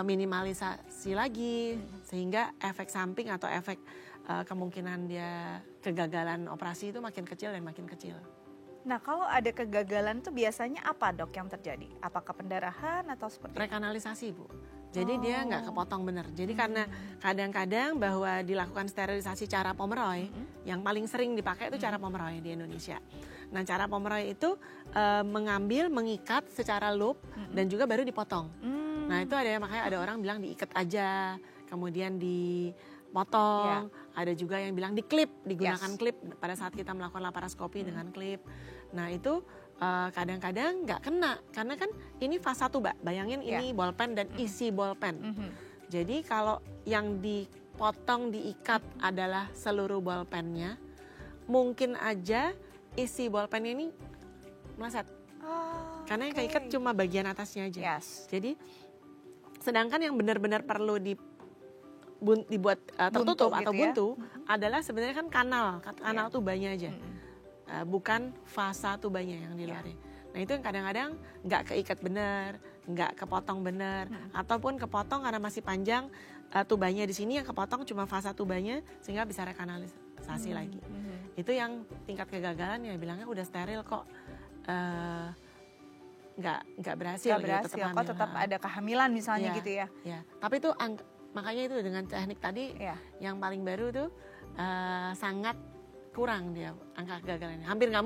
minimalisasi lagi, sehingga efek samping atau efek kemungkinan dia kegagalan operasi itu makin kecil dan makin kecil. Nah, kalau ada kegagalan itu biasanya apa Dok yang terjadi? Apakah pendarahan atau seperti rekanalisasi Bu. Jadi dia nggak kepotong benar. Jadi karena kadang-kadang bahwa dilakukan sterilisasi cara Pomeroy, yang paling sering dipakai itu cara Pomeroy di Indonesia. Nah, cara Pomeroy itu mengambil, mengikat secara loop dan juga baru dipotong. Nah, itu makanya ada orang bilang diikat aja, kemudian dipotong. Ada juga yang bilang diklip, digunakan klip pada saat kita melakukan laparoskopi dengan klip. Nah, itu kadang-kadang nggak kena karena kan ini fasa tuba. Bayangin ini bolpen dan isi bolpen. Jadi kalau yang dipotong diikat adalah seluruh bolpennya, mungkin aja isi bolpennya ini meleset. Karena yang keikat cuma bagian atasnya aja. Jadi sedangkan yang benar-benar perlu dibuat tertutup buntu, atau buntu adalah sebenarnya kan kanal tubanya aja. Bukan fasa tubanya yang di luarnya. Nah, itu yang kadang-kadang nggak keikat benar, nggak kepotong benar, ataupun kepotong karena masih panjang tubanya di sini, yang kepotong cuma fasa tubanya sehingga bisa rekanalisasi lagi. Itu yang tingkat kegagalan ya bilangnya udah steril kok nggak berhasil. Tetap ada kehamilan misalnya gitu ya. Ya, tapi itu makanya itu dengan teknik tadi yang paling baru tuh sangat kurang dia angka kegagalannya, hampir nggak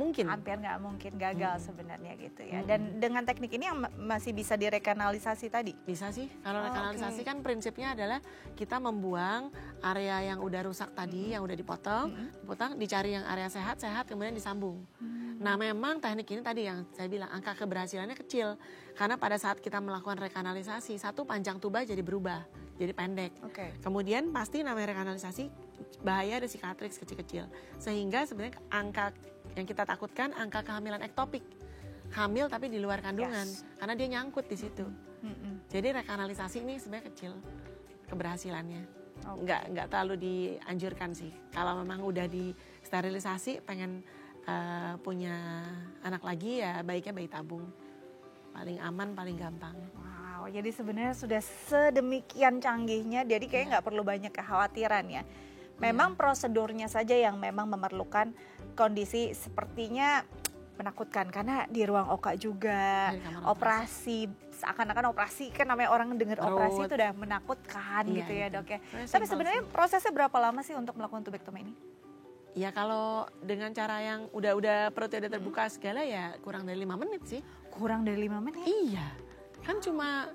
mungkin gagal sebenarnya gitu ya. Dan dengan teknik ini yang masih bisa direkanalisasi tadi? Bisa sih, kalau rekanalisasi kan prinsipnya adalah kita membuang area yang udah rusak tadi, yang udah dipotong, dicari yang area sehat kemudian disambung. Nah, memang teknik ini tadi yang saya bilang angka keberhasilannya kecil karena pada saat kita melakukan rekanalisasi, satu panjang tuba jadi berubah, jadi pendek. Kemudian pasti namanya rekanalisasi bahaya ada cicatrix kecil-kecil, sehingga sebenarnya angka yang kita takutkan angka kehamilan ektopik, hamil tapi di luar kandungan karena dia nyangkut di situ. Jadi rekanalisasi ini sebenarnya kecil keberhasilannya, nggak terlalu dianjurkan sih. Kalau memang udah di sterilisasi pengen punya anak lagi ya baiknya bayi tabung, paling aman paling gampang. Wow, jadi sebenarnya sudah sedemikian canggihnya, jadi kayaknya nggak perlu banyak kekhawatiran ya. Memang prosedurnya saja yang memang memerlukan kondisi sepertinya menakutkan karena di ruang OK juga, operasi seakan-akan operasi kan namanya orang dengar operasi itu udah menakutkan gitu ya Dok ya. Tapi sebenarnya prosesnya berapa lama sih untuk melakukan tubektomi ini? Ya kalau dengan cara yang udah perutnya udah terbuka segala ya kurang dari 5 menit sih. Kurang dari 5 menit? Iya, kan cuma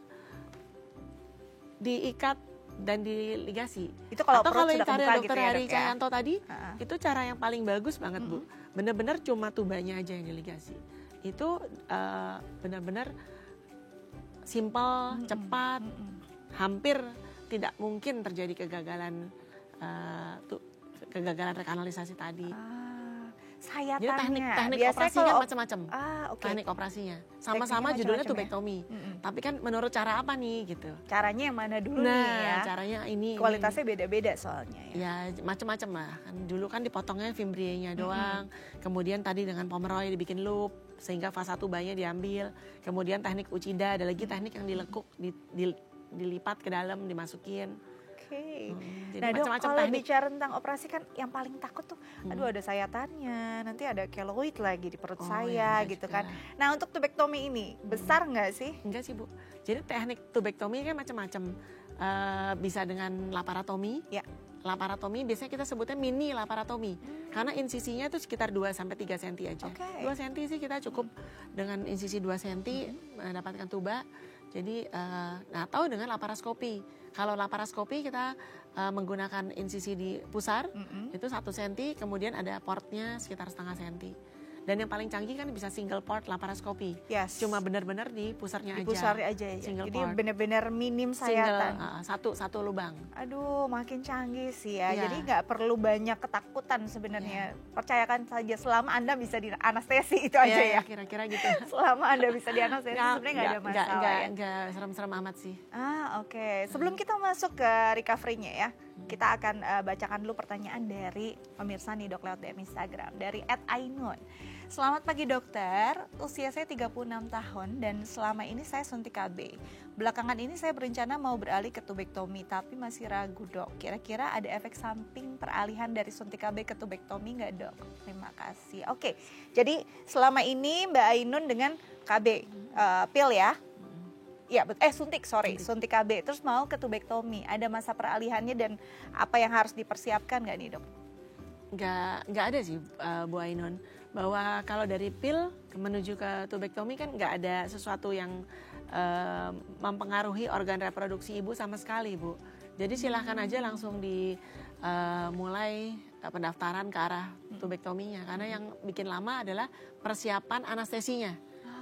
diikat dan diligasi. Itu kalau Atau perut kalau yang sudah cara kebuka dokter gitu ya, Hari Dok, ya? Cahyanto tadi, itu cara yang paling bagus banget Bu. Bener-bener cuma tubanya aja yang diligasi. Itu benar-benar simple, cepat, hampir tidak mungkin terjadi kegagalan rekanalisasi tadi. Jadi Sayatannya. teknik Biasanya operasi kalau kan macam-macam. oke. Teknik operasinya. Sama-sama Tekniknya judulnya macam-macam tubektomi. Tapi kan menurut cara apa nih gitu. Caranya yang mana dulu nih ya? Nah, caranya ini. Kualitasnya beda-beda soalnya ya. Ya, macam-macam lah. Kan dulu kan dipotongnya fimbrienya doang. Kemudian tadi dengan Pomeroy dibikin loop sehingga fasa tubanya diambil. Kemudian teknik Uchida, ada lagi teknik yang dilekuk, dilipat ke dalam, dimasukin. Oke. Jadi Nah Dok, macam-macam kalau teknik. bicara tentang operasi kan yang paling takut tuh, aduh ada sayatannya, nanti ada keloid lagi di perut saya enggak gitu juga. kan. Nah untuk tubektomi ini, besar nggak sih? Enggak sih Bu. Jadi teknik tubektomi kan macam-macam. Bisa dengan laparotomi. Ya. Laparotomi biasanya kita sebutnya mini laparotomi. Karena insisinya itu sekitar 2-3 cm aja. Oke. 2 cm sih kita cukup dengan insisi 2 cm mendapatkan tuba. Jadi atau dengan laparoskopi. Kalau laparoskopi kita menggunakan insisi di pusar itu 1 cm, kemudian ada portnya sekitar setengah cm. Dan yang paling canggih kan bisa single port laparoskopi. Yes. Cuma benar-benar di pusarnya Di aja. pusar aja ya. Single Jadi port. benar-benar minim sayatan. Satu lubang. Aduh, makin canggih sih ya. Iya. Jadi nggak perlu banyak ketakutan sebenarnya. Percayakan saja selama Anda bisa di anestesi itu aja ya. Kira-kira gitu. Selama Anda bisa di anestesi sebenarnya nggak ada masalah ya. Nggak serem-serem amat sih. Oke. Sebelum kita masuk ke recovery-nya ya, kita akan bacakan dulu pertanyaan dari pemirsa nih Dok lewat DM Instagram dari @ainun. Selamat pagi dokter, usia saya 36 tahun dan selama ini saya suntik KB. Belakangan ini saya berencana mau beralih ke tubektomi tapi masih ragu Dok. Kira-kira ada efek samping peralihan dari suntik KB ke tubektomi nggak Dok? Terima kasih. Oke, jadi selama ini Mbak Ainun dengan KB, pil ya? Ya, suntik KB. Terus mau ke tubektomi. Ada masa peralihannya dan apa yang harus dipersiapkan nggak nih Dok? Nggak ada sih Bu Ainun. Bahwa kalau dari pil menuju ke tubektomi kan nggak ada sesuatu yang mempengaruhi organ reproduksi ibu sama sekali Bu. Jadi silahkan aja langsung dimulai pendaftaran ke arah tubektominya. Karena yang bikin lama adalah persiapan anestesinya.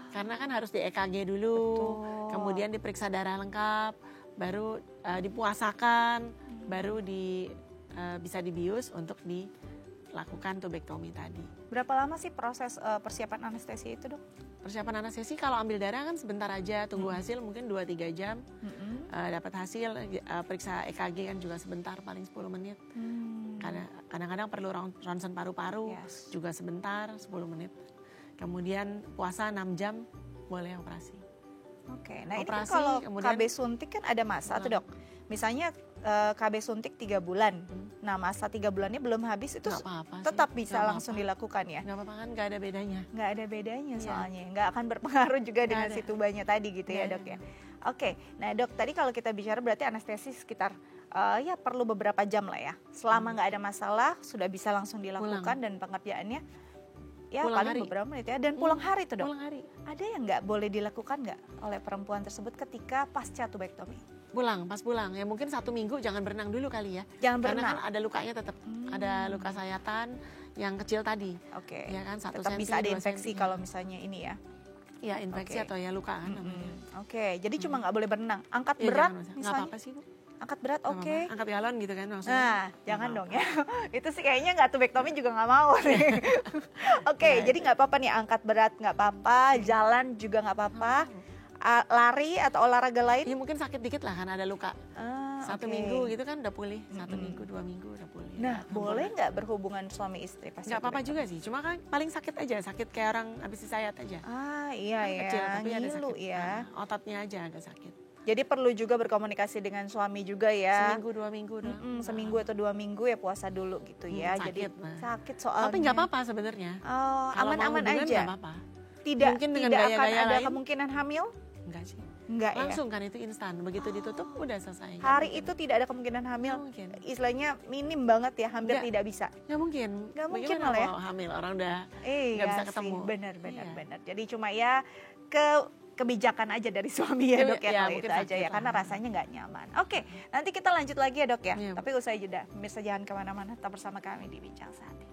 Karena kan harus di EKG dulu, kemudian diperiksa darah lengkap, baru dipuasakan, baru bisa dibius untuk dilakukan tubektomi tadi. Berapa lama sih proses persiapan anestesi itu Dok? Persiapan anestesi kalau ambil darah kan sebentar aja, tunggu hasil mungkin 2-3 jam, dapat hasil, periksa EKG kan juga sebentar, paling 10 menit. Kadang-kadang perlu ronsen paru-paru, juga sebentar, 10 menit. Kemudian puasa 6 jam, boleh operasi. Oke, nah operasi, ini kan kalau kemudian, KB suntik kan ada masa tuh Dok. Misalnya KB suntik 3 bulan, nah masa 3 bulannya belum habis itu tetap bisa langsung dilakukan ya? Nggak apa-apa kan, nggak ada bedanya. Nggak ada bedanya soalnya, nggak akan berpengaruh juga dengan si tubanya tadi gitu ya Dok ya? Oke, nah Dok tadi kalau kita bicara berarti anestesi sekitar ya perlu beberapa jam lah ya. Selama nggak ada masalah sudah bisa langsung dilakukan dan pengerjaannya ya pulang paling hari. beberapa menit ya. Dan pulang hari tuh Dok? Pulang hari. Ada yang nggak boleh dilakukan nggak oleh perempuan tersebut ketika pasca tubektomi? Pas pulang. Ya mungkin 1 minggu jangan berenang dulu kali ya. Jangan Karena berenang. kan ada lukanya tetap. Ada luka sayatan yang kecil tadi. Oke. Ya kan 1 Tetap cm, bisa ada 2 infeksi cm. kalau misalnya ini ya. Ya infeksi atau ya luka kan namanya. Oke, jadi cuma nggak boleh berenang. Angkat Ya, berat nggak misalnya. apa-apa sih Bu. Angkat berat Nggak oke. apa-apa. Angkat galon gitu kan maksudnya. Nah, jangan dong ya. Itu sih kayaknya nggak tubektomi juga nggak mau nih. Oke, jadi nggak apa-apa nih angkat berat nggak apa-apa, jalan juga nggak apa-apa. Lari atau olahraga lain? Ya mungkin sakit dikit lah kan ada luka. 1 minggu gitu kan udah pulih. 1 minggu, 2 minggu udah pulih. Nah, boleh nggak berhubungan suami istri pas Nggak apa-apa juga sih. Cuma kan paling sakit aja, sakit kayak orang habis disayat aja. Iya Kan ya, kecil tapi ada ngilu sakit. ya. Ototnya aja agak sakit. Jadi perlu juga berkomunikasi dengan suami juga ya. Seminggu 2 minggu udah. Seminggu atau 2 minggu ya puasa dulu gitu ya. Sakit, Jadi nah. sakit soalnya. Tapi nggak apa-apa sebenarnya. Oh, Kalau mau aman-aman hubungan aja. nggak apa-apa. Tidak Mungkin dengan tidak akan gaya-gaya ada lain. kemungkinan hamil? Enggak sih. Enggak langsung kan itu instan. Begitu ditutup udah selesai. Hari itu tidak ada kemungkinan hamil. Istilahnya minim banget ya, hampir tidak bisa. Nggak mungkin. Nggak mungkin Bagaimana malah ya. kalau hamil orang udah nggak bisa ketemu. Benar. Jadi cuma ya kebijakan aja dari suami ya dok ya, kalau itu aja ya, karena rasanya nggak nyaman. Oke, nanti kita lanjut lagi ya dok ya. Tapi usai jeda, pemirsa jangan kemana-mana, tetap bersama kami di Bincang Sehati.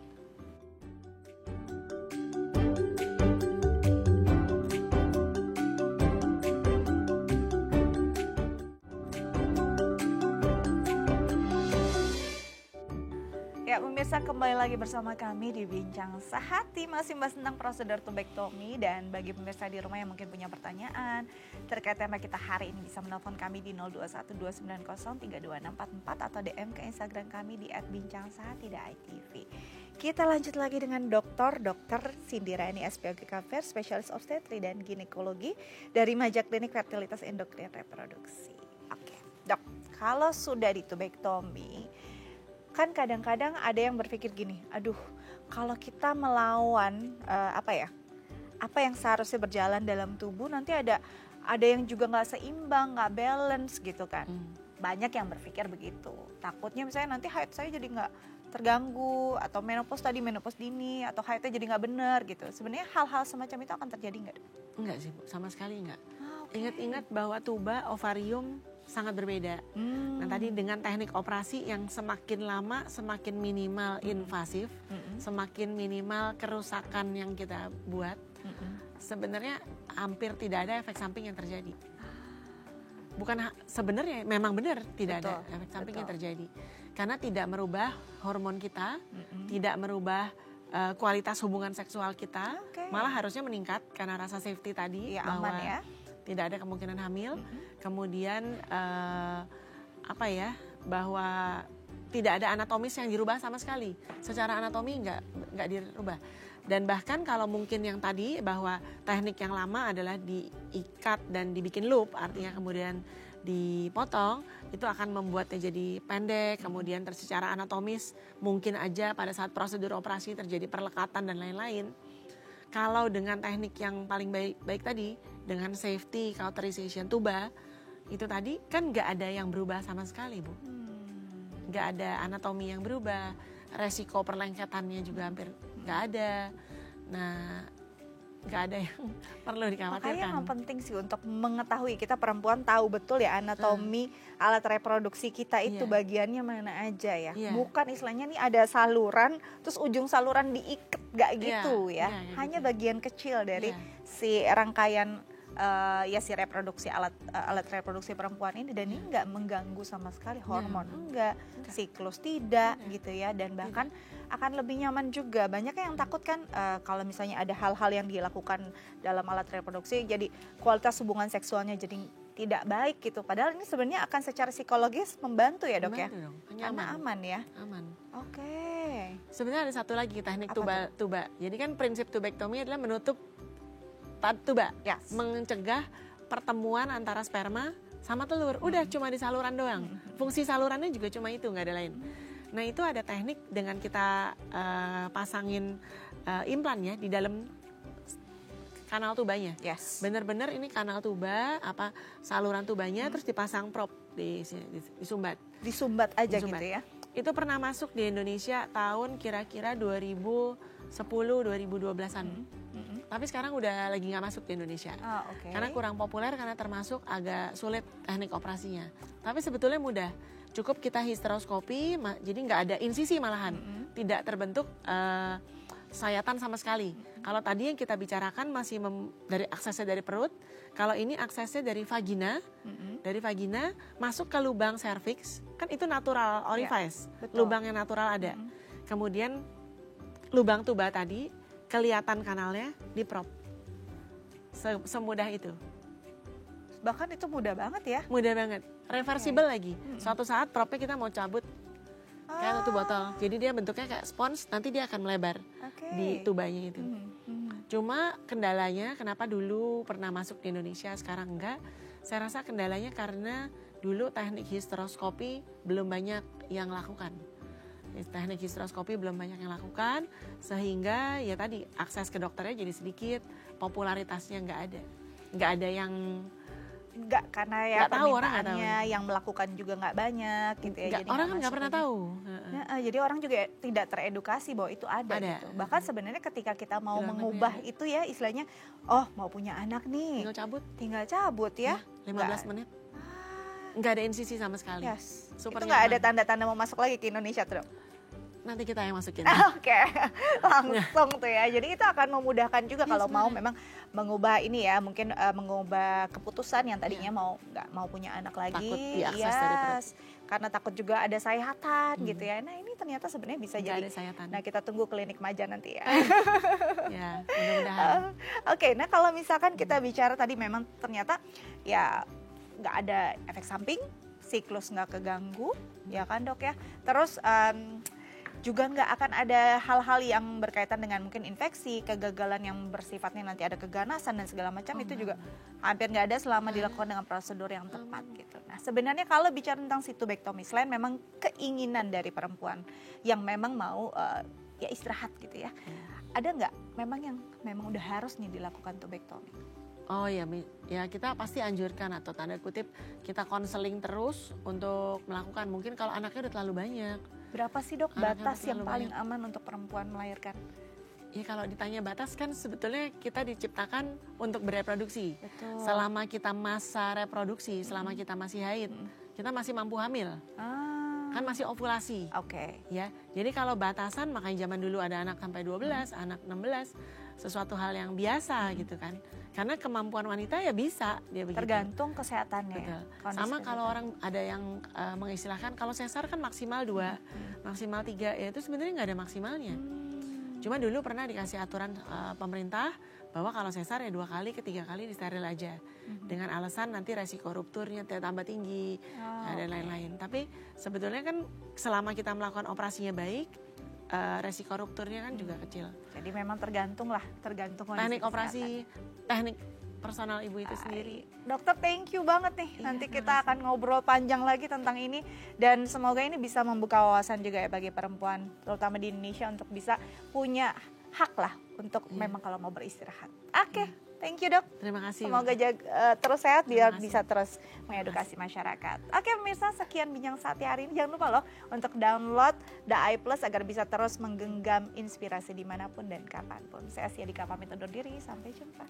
Ya pemirsa, kembali lagi bersama kami di Bincang Sehati, masih membahas tentang prosedur tubektomi. Dan bagi pemirsa di rumah yang mungkin punya pertanyaan terkait tema kita hari ini, bisa menelpon kami di 0212903244 atau DM ke Instagram kami di @bincangsehati.itv. Kita lanjut lagi dengan Dr. Cindy Raini, SPOGK Ver, spesialis obstetri dan ginekologi dari Majak Klinik Fertilitas Endokrin Reproduksi. Oke, dok, kalau sudah ditubektomi, kan kadang-kadang ada yang berpikir gini, aduh kalau kita melawan apa yang seharusnya berjalan dalam tubuh, nanti ada yang juga nggak seimbang, nggak balance gitu kan. Banyak yang berpikir begitu, takutnya misalnya nanti haid saya jadi nggak terganggu, atau menopause dini, atau haidnya jadi nggak benar gitu. Sebenarnya hal-hal semacam itu akan terjadi nggak? Enggak sih Bu, sama sekali enggak. Ingat-ingat bahwa tuba, ovarium sangat berbeda. Nah tadi dengan teknik operasi yang semakin lama semakin minimal invasif, semakin minimal kerusakan yang kita buat, sebenarnya hampir tidak ada efek samping yang terjadi. Bukan sebenarnya, memang benar tidak ada efek samping yang terjadi. Karena tidak merubah hormon kita, tidak merubah kualitas hubungan seksual kita, malah harusnya meningkat karena rasa safety tadi, bahwa aman ya. Tidak ada kemungkinan hamil, kemudian bahwa tidak ada anatomis yang dirubah sama sekali. Secara anatomi nggak dirubah. Dan bahkan kalau mungkin yang tadi bahwa teknik yang lama adalah diikat dan dibikin loop, artinya kemudian dipotong, itu akan membuatnya jadi pendek, kemudian secara anatomis mungkin aja pada saat prosedur operasi terjadi perlekatan dan lain-lain. Kalau dengan teknik yang paling baik tadi, dengan safety cauterization tuba, itu tadi kan nggak ada yang berubah sama sekali Bu. Nggak ada anatomi yang berubah, resiko perlengketannya juga hampir nggak ada. Nah, nggak ada yang perlu dikhawatirkan. Makanya yang penting sih untuk mengetahui, kita perempuan tahu betul ya anatomi alat reproduksi kita itu bagiannya mana aja ya. Bukan istilahnya nih ada saluran, terus ujung saluran diikat, nggak gitu ya. Hanya bagian kecil dari si rangkaian si reproduksi alat reproduksi perempuan ini, dan ini nggak mengganggu sama sekali hormon, enggak, siklus tidak gitu ya, dan bahkan akan lebih nyaman juga. Banyak yang takut kan kalau misalnya ada hal-hal yang dilakukan dalam alat reproduksi jadi kualitas hubungan seksualnya jadi tidak baik gitu, padahal ini sebenarnya akan secara psikologis membantu ya dok. Karena aman ya. Aman. Oke. Sebenarnya ada satu lagi teknik tuba. Jadi kan prinsip tubektomi adalah menutup tuba, mencegah pertemuan antara sperma sama telur. Udah cuma di saluran doang. Fungsi salurannya juga cuma itu, nggak ada lain. Nah itu ada teknik dengan kita pasangin implan ya di dalam kanal tubanya. Bener-bener ini kanal tuba, saluran tubanya, terus dipasang prop disumbat. Disumbat aja gitu ya. Itu pernah masuk di Indonesia tahun kira-kira 2010-2012an. Tapi sekarang udah lagi nggak masuk di Indonesia. Karena kurang populer, karena termasuk agak sulit teknik operasinya. Tapi sebetulnya mudah. Cukup kita histeroskopi, jadi nggak ada insisi malahan. Tidak terbentuk sayatan sama sekali. Kalau tadi yang kita bicarakan masih dari aksesnya dari perut. Kalau ini aksesnya dari vagina. Dari vagina masuk ke lubang cervix. Kan itu natural orifice. Lubang yang natural ada. Kemudian lubang tuba tadi, kelihatan kanalnya di prop. Semudah itu. Bahkan itu mudah banget ya. Mudah banget. Reversible lagi. Suatu saat propnya kita mau cabut kayak satu botol. Jadi dia bentuknya kayak spons, nanti dia akan melebar di tubanya itu. Cuma kendalanya kenapa dulu pernah masuk di Indonesia, sekarang enggak. Saya rasa kendalanya karena dulu teknik histeroskopi belum banyak yang lakukan. Teknik histeroskopi belum banyak yang lakukan, sehingga ya tadi akses ke dokternya jadi sedikit, popularitasnya nggak ada yang Enggak, karena ya Nggak tahu, orang nggak tahu. permintaannya yang melakukan juga nggak banyak gitu ya. Nggak, Jadi orang kan nggak masuk pernah aja. tahu. Jadi orang juga tidak teredukasi bahwa itu ada. Ada. Gitu. Bahkan sebenarnya ketika kita mau Di luar negeri mengubah ada. itu ya istilahnya, oh mau punya anak nih, Tinggal cabut tinggal cabut ya. 15 menit. Nggak ada insisi sama sekali. Yes. Super Itu nggak ada nyaman. tanda-tanda mau masuk lagi ke Indonesia tuh. Nanti kita yang masukin. Oke, langsung tuh ya. Jadi itu akan memudahkan juga Iya, kalau mau sebenarnya. memang mengubah ini ya, mungkin mengubah keputusan yang tadinya mau nggak mau punya anak lagi. Takut diakses dari perut. Yes. Karena takut juga ada sayatan gitu ya. Nah ini ternyata sebenarnya bisa Nggak jadi. ada sayatan. Nah kita tunggu klinik Maja nanti ya. Ya, mudah-mudahan. Oke, nah kalau misalkan kita bicara tadi memang ternyata ya nggak ada efek samping, siklus nggak keganggu, ya kan dok ya. Terus juga nggak akan ada hal-hal yang berkaitan dengan mungkin infeksi, kegagalan yang bersifatnya nanti ada keganasan dan segala macam itu juga hampir nggak ada selama dilakukan dengan prosedur yang tepat gitu. Nah sebenarnya kalau bicara tentang situbektomi, selain memang keinginan dari perempuan yang memang mau ya istirahat gitu ya, ada nggak memang yang memang udah harus nih dilakukan tubektomi? Oh ya, ya kita pasti anjurkan atau tanda kutip kita konseling terus untuk melakukan. Mungkin kalau anaknya udah terlalu banyak. Berapa sih dok Anaknya batas yang terlalu paling banyak. aman untuk perempuan melahirkan? Ya kalau ditanya batas kan sebetulnya kita diciptakan untuk bereproduksi. Betul. Selama kita masa reproduksi, selama kita masih haid, kita masih mampu hamil. Kan masih ovulasi. Oke. Ya. Jadi kalau batasan makanya zaman dulu ada anak sampai 12, anak 16, sesuatu hal yang biasa gitu kan. Karena kemampuan wanita ya bisa dia begitu. Tergantung kesehatannya. Betul. Kondisi Sama kalau kesehatan. orang ada yang mengistilahkan kalau sesar kan maksimal 2, maksimal 3, ya itu sebenarnya nggak ada maksimalnya. Cuma dulu pernah dikasih aturan pemerintah bahwa kalau sesar ya 2 kali ke 3 kali disteril aja. Dengan alasan nanti resiko rupturnya tambah tinggi dan lain-lain. Tapi sebetulnya kan selama kita melakukan operasinya baik, resiko rupturnya kan juga kecil. Jadi memang tergantung kondisi Teknik kesehatan. operasi, teknik personal ibu itu sendiri. Dokter thank you banget nih. Iya, Nanti terima kita akan ngobrol panjang lagi tentang ini dan semoga ini bisa membuka wawasan juga ya bagi perempuan terutama di Indonesia untuk bisa punya hak lah untuk memang kalau mau beristirahat. Oke, thank you dok. Terima kasih. Semoga terus sehat biar kasih. bisa terus mengedukasi masyarakat. Oke pemirsa, sekian Bincang Sakti hari ini. Jangan lupa loh untuk download The Eye Plus agar bisa terus menggenggam inspirasi dimanapun dan kapanpun. Saya Sia Dika pamit undur diri, sampai jumpa.